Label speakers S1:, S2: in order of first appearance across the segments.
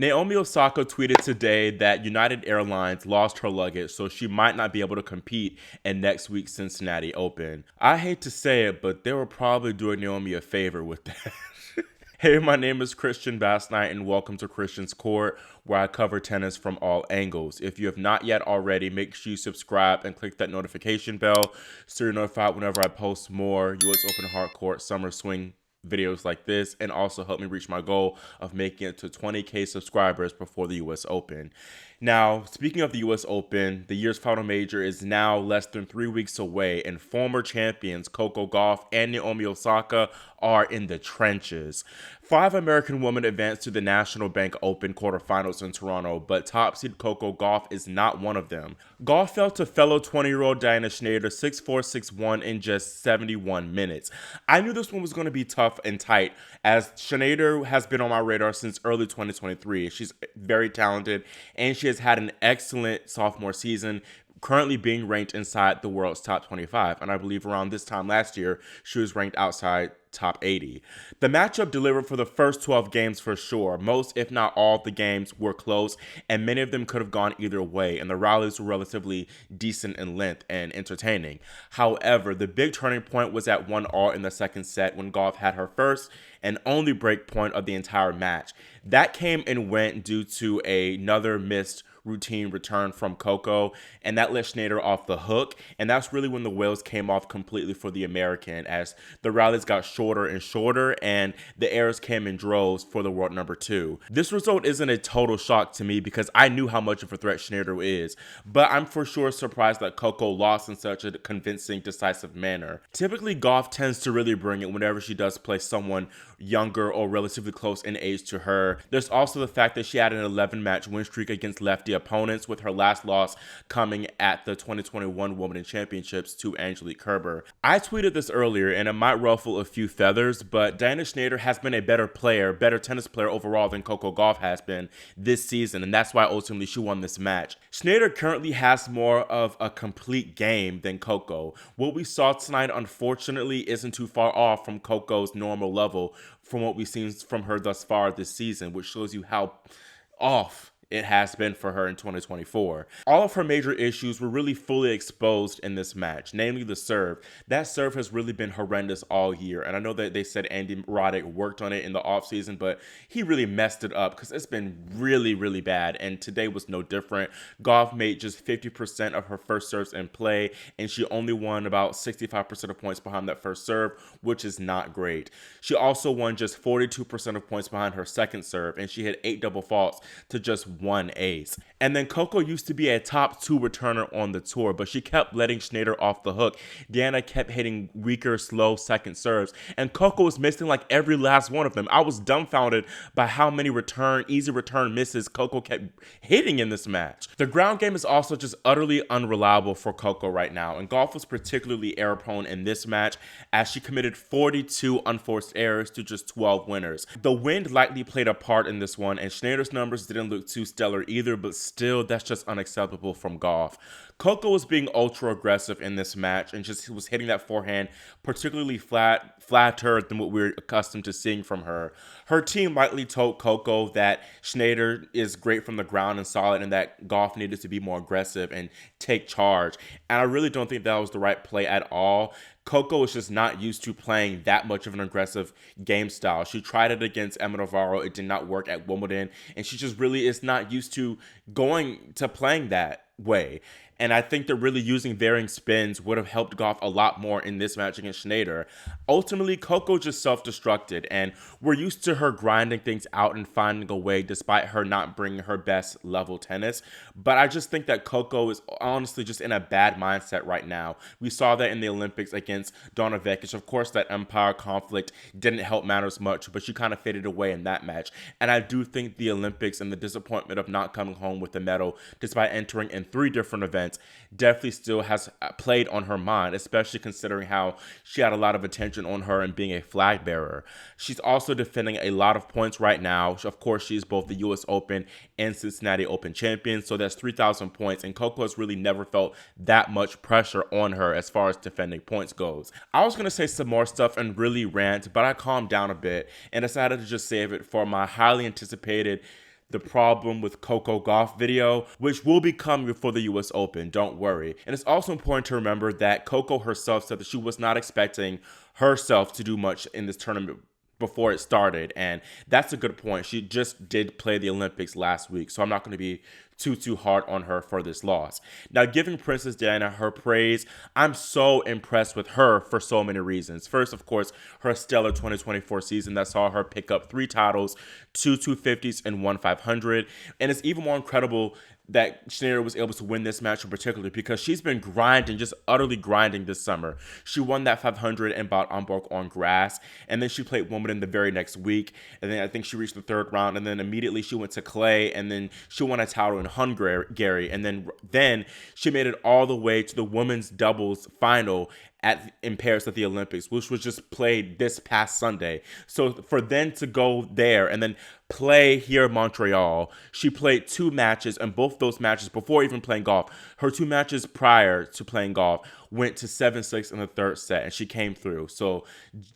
S1: Naomi Osaka tweeted today that United Airlines lost her luggage, so she might not be able to compete in next week's Cincinnati Open. I hate to say it, but they were probably doing Naomi a favor with that. Hey, my name is Christian Bassnight, and welcome to Christian's Court, where I cover tennis from all angles. If you have not yet already, make sure you subscribe and click that notification bell so you're notified whenever I post more US Open Hardcourt Summer Swing videos like this, and also help me reach my goal of making it to 20K subscribers before the US Open. Now, speaking of the US Open, the year's final major is now less than 3 weeks away, and former champions Coco Gauff and Naomi Osaka are in the trenches. 5 American women advanced to the National Bank Open quarterfinals in Toronto, but top seed Coco Gauff is not one of them. Gauff fell to fellow 20-year-old Diana Shnaider 6-4, 6-1 in just 71 minutes. I knew this one was going to be tough and tight, as Shanider has been on my radar since early 2023. She's very talented, and she has had an excellent sophomore season, currently being ranked inside the world's top 25. And I believe around this time last year, she was ranked outside top 80. The matchup delivered for the first 12 games for sure. Most, if not all, of the games were close, and many of them could have gone either way, and the rallies were relatively decent in length and entertaining. However, the big turning point was at 1-all in the second set when Gauff had her first and only break point of the entire match. That came and went due to another missed routine return from Coco, and that let Shnaider off the hook, and that's really when the wheels came off completely for the American, as the rallies got shorter and shorter, and the errors came in droves for the world number 2. This result isn't a total shock to me because I knew how much of a threat Shnaider is, but I'm for sure surprised that Coco lost in such a convincing, decisive manner. Typically, Gauff tends to really bring it whenever she does play someone younger or relatively close in age to her. There's also the fact that she had an 11-match win streak against lefty opponents, with her last loss coming at the 2021 Wimbledon Championships to Angelique Kerber. I tweeted this earlier, and it might ruffle a few feathers, but Diana Shnaider has been a better tennis player overall than Coco Gauff has been this season, and that's why ultimately she won this match. Shnaider currently has more of a complete game than Coco. What we saw tonight, unfortunately, isn't too far off from Coco's normal level from what we've seen from her thus far this season, which shows you how off it has been for her in 2024. All of her major issues were really fully exposed in this match, namely the serve. That serve has really been horrendous all year, and I know that they said Andy Roddick worked on it in the offseason, but he really messed it up because it's been really, really bad, and today was no different. Gauff made just 50% of her first serves in play, and she only won about 65% of points behind that first serve, which is not great. She also won just 42% of points behind her second serve, and she had 8 double faults to just 1 ace. And then Coco used to be a top 2 returner on the tour, but she kept letting Shnaider off the hook. Diana kept hitting weaker, slow second serves, and Coco was missing like every last one of them. I was dumbfounded by how many easy return misses Coco kept hitting in this match. The ground game is also just utterly unreliable for Coco right now, and Gauff was particularly error prone in this match, as she committed 42 unforced errors to just 12 winners. The wind likely played a part in this one, and Schneider's numbers didn't look too stellar either, but still, that's just unacceptable from Gauff. Coco was being ultra aggressive in this match and just was hitting that forehand particularly flatter than what we're accustomed to seeing from her. Her team likely told Coco that Shnaider is great from the ground and solid, and that Gauff needed to be more aggressive and take charge. And I really don't think that was the right play at all. Coco is just not used to playing that much of an aggressive game style. She tried it against Emma Navarro. It did not work at Wimbledon, and she just really is not used to going to playing that way. And I think that really using varying spins would have helped Gauff a lot more in this match against Shnaider. Ultimately, Coco just self-destructed, and we're used to her grinding things out and finding a way despite her not bringing her best level tennis. But I just think that Coco is honestly just in a bad mindset right now. We saw that in the Olympics against Donna Vekic. Of course, that Empire conflict didn't help matters much, but she kind of faded away in that match. And I do think the Olympics and the disappointment of not coming home with the medal despite entering in 3 different events definitely still has played on her mind, especially considering how she had a lot of attention on her and being a flag bearer. She's also defending a lot of points right now. Of course, she's both the US Open and Cincinnati Open champion, so that's 3,000 points, and Coco has really never felt that much pressure on her as far as defending points goes. I was going to say some more stuff and really rant, but I calmed down a bit and decided to just save it for my highly anticipated the problem with Coco Gauff video, which will be coming before the US Open, don't worry. And it's also important to remember that Coco herself said that she was not expecting herself to do much in this tournament before it started, and that's a good point. She just did play the Olympics last week, so I'm not going to be too hard on her for this loss. Now, giving Princess Diana her praise, I'm so impressed with her for so many reasons. First, of course, her stellar 2024 season that saw her pick up 3 titles, 2 250s, and 1 500, and it's even more incredible that Shanider was able to win this match in particular because she's been grinding, just utterly grinding this summer. She won that 500 in Bad Homburg on grass, and then she played Wimbledon the very next week, and then I think she reached the 3rd round, and then immediately she went to clay, and then she won a title in Hungary, and then she made it all the way to the women's doubles final in Paris at the Olympics, which was just played this past Sunday. So for them to go there and then play here in Montreal, she played 2 matches, and both those matches before even playing golf, her 2 matches prior to playing golf went to 7-6 in the 3rd set, and she came through. So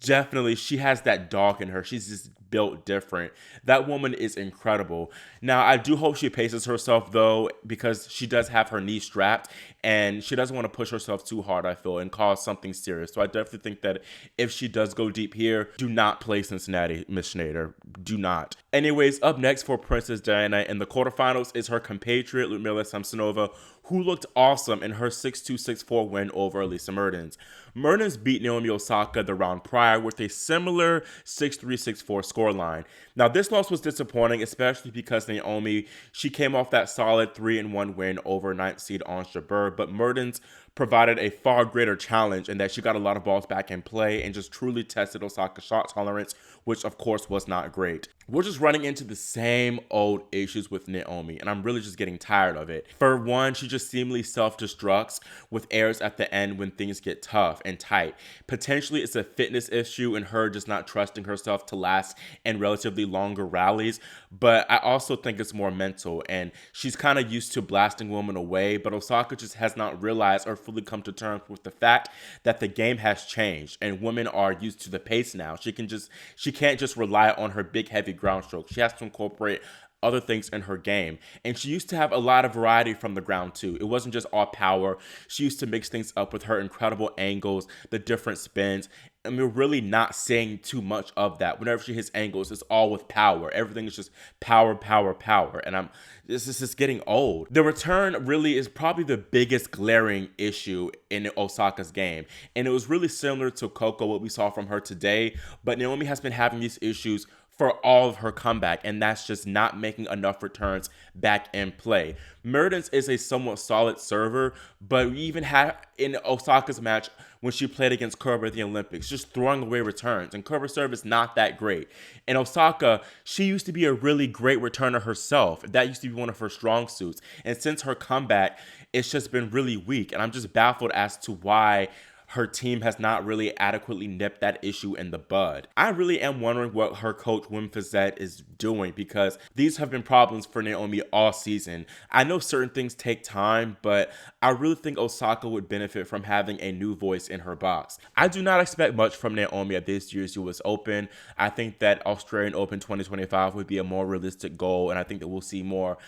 S1: definitely she has that dog in her. She's just built different. That woman is incredible. Now, I do hope she paces herself, though, because she does have her knee strapped, and she doesn't want to push herself too hard, I feel, and cause something serious. So I definitely think that if she does go deep here, do not play Cincinnati, Miss Shanider. Do not. Anyways, up next for Princess Diana in the quarterfinals is her compatriot, Ludmila Samsonova, who looked awesome in her 6-2, 6-4 win over Elise Mertens. Mertens beat Naomi Osaka the round prior with a similar 6-3, 6-4 scoreline. Now, this loss was disappointing, especially because Naomi, she came off that solid 3-1 win over 9th seed Ons Jabeur, but Mertens provided a far greater challenge in that she got a lot of balls back in play and just truly tested Osaka's shot tolerance, which of course was not great. We're just running into the same old issues with Naomi, and I'm really just getting tired of it. For one, she just seemingly self-destructs with errors at the end when things get tough and tight. Potentially, it's a fitness issue and her just not trusting herself to last in relatively longer rallies, but I also think it's more mental, and she's kind of used to blasting women away, but Osaka just has not realized or fully come to terms with the fact that the game has changed and women are used to the pace now. She can't just rely on her big heavy ground stroke. She has to incorporate other things in her game, and she used to have a lot of variety from the ground too. It wasn't just all power. She used to mix things up with her incredible angles, the different spins, and we're really not seeing too much of that. Whenever she hits angles, it's all with power. Everything is just power, power, power, and this is just getting old. The return really is probably the biggest glaring issue in Osaka's game, and it was really similar to Coco, what we saw from her today, but Naomi has been having these issues for all of her comeback, and that's just not making enough returns back in play. Mertens is a somewhat solid server, but we even had in Osaka's match when she played against Kerber at the Olympics, just throwing away returns, and Kerber's serve is not that great. And Osaka, she used to be a really great returner herself. That used to be one of her strong suits, and since her comeback, it's just been really weak, and I'm just baffled as to why her team has not really adequately nipped that issue in the bud. I really am wondering what her coach Wim Fizette is doing, because these have been problems for Naomi all season. I know certain things take time, but I really think Osaka would benefit from having a new voice in her box. I do not expect much from Naomi at this year's US Open. I think that Australian Open 2025 would be a more realistic goal, and I think that we'll see more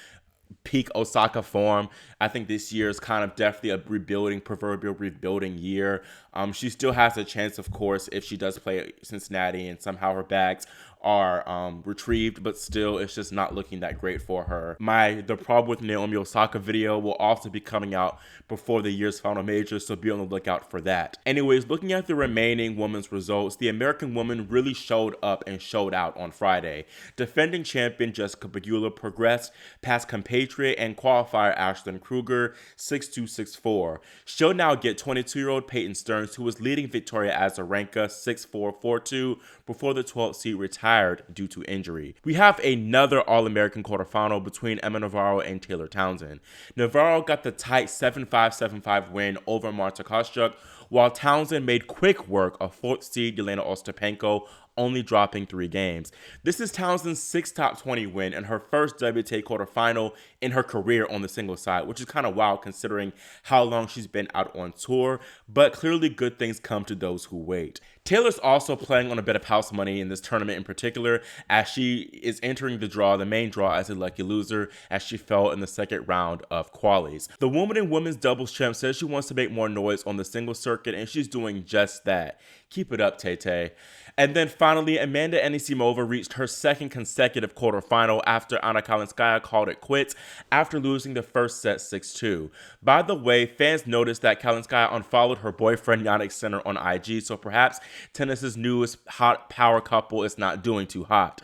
S1: peak Osaka form. I think this year is kind of definitely a proverbial rebuilding year. She still has a chance, of course, if she does play Cincinnati and somehow her bags are retrieved, but still it's just not looking that great for her. The problem with Naomi Osaka video will also be coming out before the year's final major, so be on the lookout for that. Anyways, looking at the remaining women's results, the American woman really showed up and showed out on Friday. Defending champion Jessica Pegula progressed past compatriot and qualifier Ashlyn Kruger 6-2, 6-4. She'll now get 22-year-old Peyton Stearns, who was leading Victoria Azarenka 6-4, 4-2 before the 12th seed retired due to injury. We have another All-American quarterfinal between Emma Navarro and Taylor Townsend. Navarro got the tight 7-5, 7-5 win over Marta Kostyuk, while Townsend made quick work of 4th seed Yelena Ostapenko only dropping 3 games. This is Townsend's 6th top 20 win and her first WTA quarterfinal in her career on the singles side, which is kind of wild considering how long she's been out on tour, but clearly good things come to those who wait. Taylor's also playing on a bit of house money in this tournament in particular, as she is entering the main draw as a lucky loser, as she fell in the second round of qualies. The woman and women's doubles champ says she wants to make more noise on the singles circuit, and she's doing just that. Keep it up, Tay-Tay. And then finally, Amanda Anisimova reached her second consecutive quarterfinal after Anna Kalinskaya called it quits after losing the first set 6-2. By the way, fans noticed that Kalinskaya unfollowed her boyfriend Yannick Sinner on IG, so perhaps tennis's newest hot power couple is not doing too hot.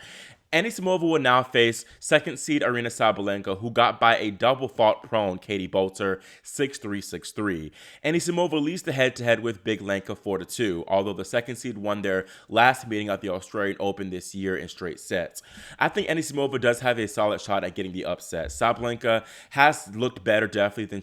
S1: Anisimova will now face second seed Aryna Sabalenka, who got by a double fault prone Katie Bolter 6-3, 6-3. Anisimova leads the head-to-head with Big Lenka 4-2, although the second seed won their last meeting at the Australian Open this year in straight sets. I think Anisimova does have a solid shot at getting the upset. Sabalenka has looked better definitely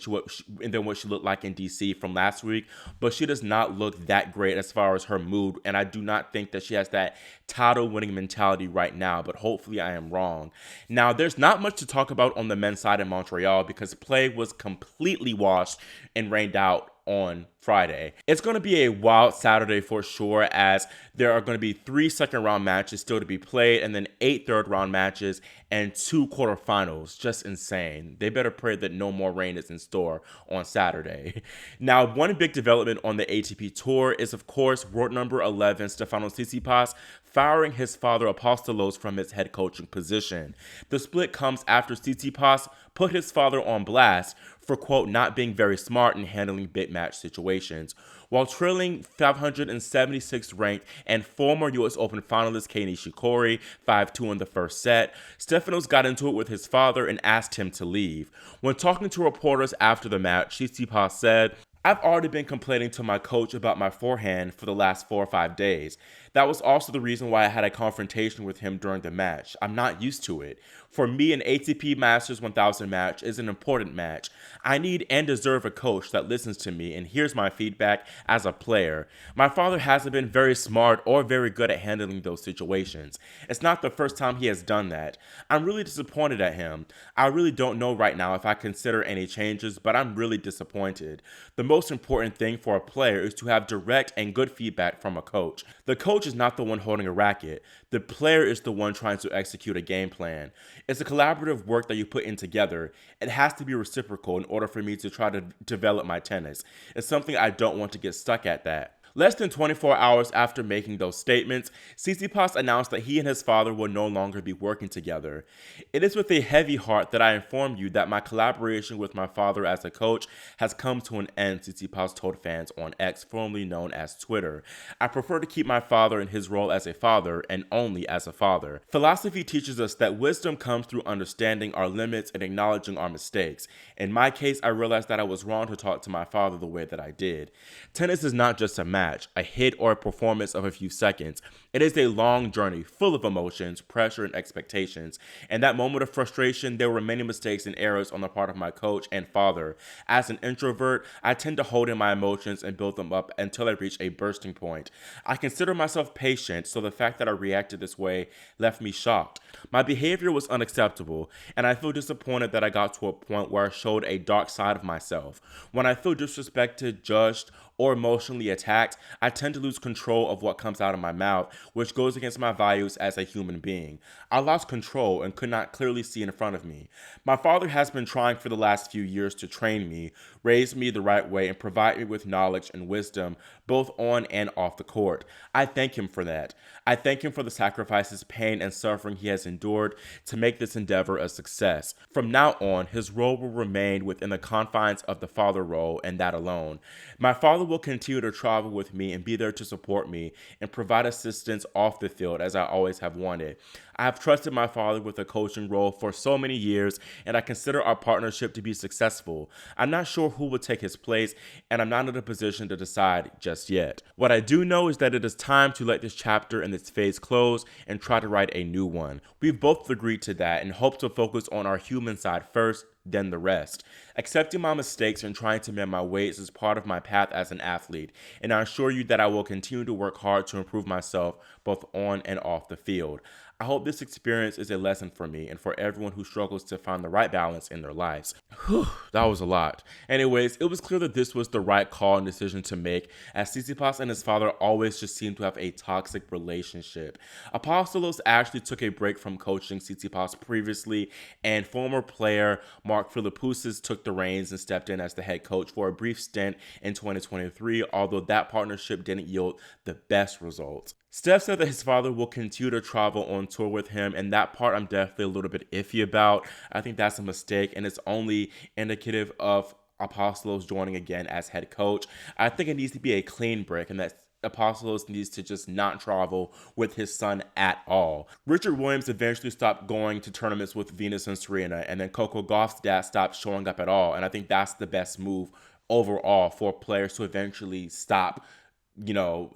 S1: than what she looked like in DC from last week, but she does not look that great as far as her mood, and I do not think that she has that title-winning mentality right now, but hopefully I am wrong. Now, there's not much to talk about on the men's side in Montreal because play was completely washed and rained out on Friday. It's going to be a wild Saturday for sure, as there are going to be 3 second-round matches still to be played and then 8 third-round matches and 2 quarterfinals. Just insane. They better pray that no more rain is in store on Saturday. Now, one big development on the ATP Tour is, of course, world number 11 Stefanos Tsitsipas firing his father Apostolos from his head coaching position. The split comes after Tsitsipas put his father on blast for, quote, not being very smart in handling big match situations. While trailing 576th ranked and former US Open finalist Kei Nishikori 5-2 in the first set, Stefanos got into it with his father and asked him to leave. When talking to reporters after the match, Tsitsipas said, "I've already been complaining to my coach about my forehand for the last 4 or 5 days. That was also the reason why I had a confrontation with him during the match. I'm not used to it. For me, an ATP Masters 1000 match is an important match. I need and deserve a coach that listens to me and hears my feedback as a player. My father hasn't been very smart or very good at handling those situations. It's not the first time he has done that. I'm really disappointed at him. I really don't know right now if I consider any changes, but I'm really disappointed. The most important thing for a player is to have direct and good feedback from a coach. The coach is not the one holding a racket. The player is the one trying to execute a game plan. It's a collaborative work that you put in together. It has to be reciprocal in order for me to try to develop my tennis. It's something I don't want to get stuck at that." Less than 24 hours after making those statements, Tsitsipas announced that he and his father will no longer be working together. "It is with a heavy heart that I inform you that my collaboration with my father as a coach has come to an end," Tsitsipas told fans on X, formerly known as Twitter. "I prefer to keep my father in his role as a father and only as a father. Philosophy teaches us that wisdom comes through understanding our limits and acknowledging our mistakes. In my case, I realized that I was wrong to talk to my father the way that I did. Tennis is not just a match, a hit or a performance of a few seconds. It is a long journey full of emotions, pressure, and expectations. In that moment of frustration, there were many mistakes and errors on the part of my coach and father. As an introvert, I tend to hold in my emotions and build them up until I reach a bursting point. I consider myself patient, so the fact that I reacted this way left me shocked. My behavior was unacceptable, and I feel disappointed that I got to a point where I showed a dark side of myself. When I feel disrespected, judged, or emotionally attacked, I tend to lose control of what comes out of my mouth, which goes against my values as a human being. I lost control and could not clearly see in front of me. My father has been trying for the last few years to train me, raise me the right way, and provide me with knowledge and wisdom, both on and off the court. I thank him for that. I thank him for the sacrifices, pain, and suffering he has endured to make this endeavor a success. From now on, his role will remain within the confines of the father role and that alone. My father will continue to travel with me and be there to support me and provide assistance off the field as I always have wanted. I have trusted my father with a coaching role for so many years, and I consider our partnership to be successful. I'm not sure who will take his place, and I'm not in a position to decide just yet. What I do know is that it is time to let this chapter and this phase close and try to write a new one. We've both agreed to that and hope to focus on our human side first, then the rest. Accepting my mistakes and trying to mend my ways is part of my path as an athlete, and I assure you that I will continue to work hard to improve myself both on and off the field. I hope this experience is a lesson for me and for everyone who struggles to find the right balance in their lives. Whew, that was a lot. Anyways, it was clear that this was the right call and decision to make, as Tsitsipas and his father always just seem to have a toxic relationship. Apostolos actually took a break from coaching Tsitsipas previously, and former player Mark Philippoussis took the reins and stepped in as the head coach for a brief stint in 2023, although that partnership didn't yield the best results. Steph said that his father will continue to travel on tour with him, and that part I'm definitely a little bit iffy about. I think that's a mistake, and it's only indicative of Apostolos joining again as head coach. I think it needs to be a clean break, and that Apostolos needs to just not travel with his son at all. Richard Williams eventually stopped going to tournaments with Venus and Serena, and then Coco Gauff's dad stopped showing up at all, and I think that's the best move overall for players to eventually stop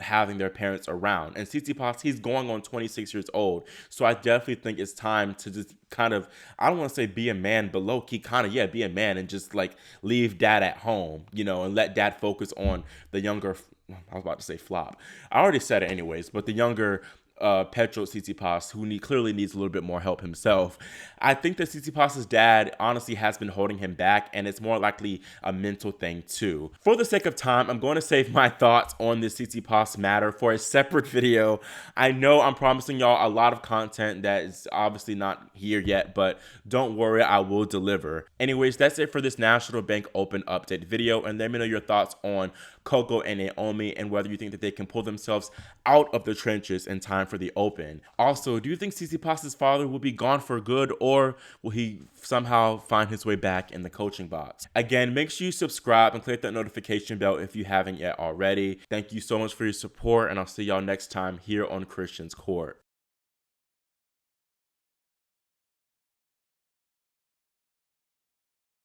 S1: having their parents around. And Tsitsipas, he's going on 26 years old. So I definitely think it's time to just kind of, I don't want to say be a man, but low-key kind of, be a man and just like leave dad at home, and let dad focus on the younger, I was about to say flop. I already said it anyways, but the younger Petro Tsitsipas, who clearly needs a little bit more help himself. I think that Tsitsipas's dad honestly has been holding him back, and it's more likely a mental thing too. For the sake of time, I'm going to save my thoughts on this Tsitsipas matter for a separate video. I know I'm promising y'all a lot of content that is obviously not here yet, but don't worry, I will deliver. Anyways, that's it for this National Bank Open update video, and let me know your thoughts on Coco and Naomi and whether you think that they can pull themselves out of the trenches in time for the Open. Also, do you think Tsitsipas's father will be gone for good, or will he somehow find his way back in the coaching box? Again, make sure you subscribe and click that notification bell if you haven't yet already. Thank you so much for your support, and I'll see y'all next time here on Christian's Court.